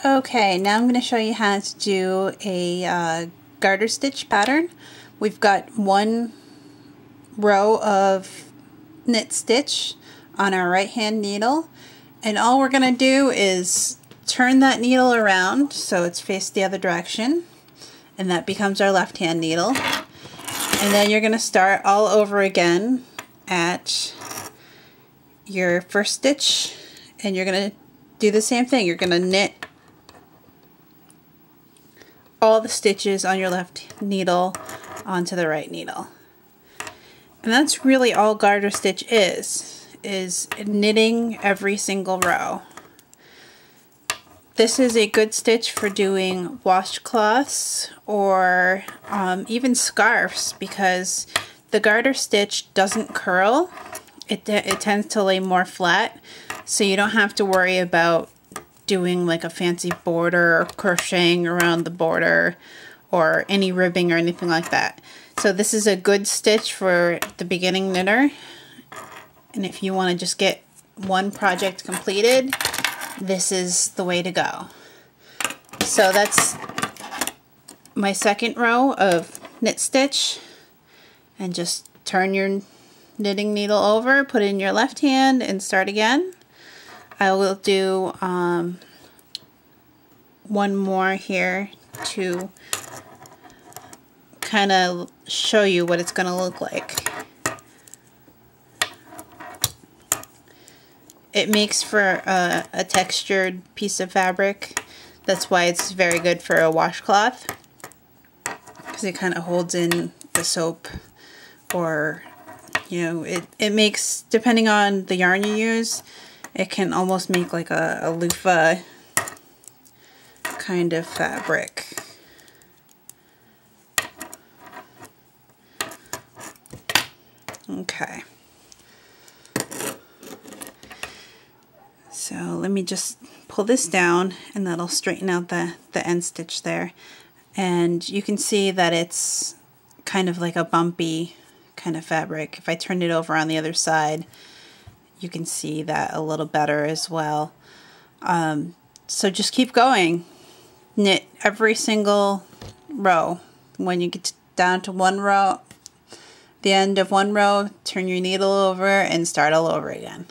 Okay, now I'm going to show you how to do a garter stitch pattern. We've got one row of knit stitch on our right hand needle, and all we're going to do is turn that needle around so it's faced the other direction, and that becomes our left hand needle. And then you're going to start all over again at your first stitch, and you're going to do the same thing. You're going to knit all the stitches on your left needle onto the right needle. And that's really all garter stitch is knitting every single row. This is a good stitch for doing washcloths or even scarves, because the garter stitch doesn't curl. It tends to lay more flat, so you don't have to worry about doing like a fancy border or crocheting around the border or any ribbing or anything like that. So this is a good stitch for the beginning knitter, and if you want to just get one project completed, this is the way to go. So that's my second row of knit stitch, and just turn your knitting needle over, put it in your left hand and start again. I will do one more here to kind of show you what it's going to look like. It makes for a textured piece of fabric. That's why it's very good for a washcloth, because it kind of holds in the soap, or you know, it makes, depending on the yarn you use, it can almost make like a loofah kind of fabric. Okay. So let me just pull this down, and that'll straighten out the end stitch there. And you can see that it's kind of like a bumpy kind of fabric. If I turn it over on the other side, you can see that a little better as well. So just keep going. Knit every single row. When you get down to one row, the end of one row, turn your needle over and start all over again.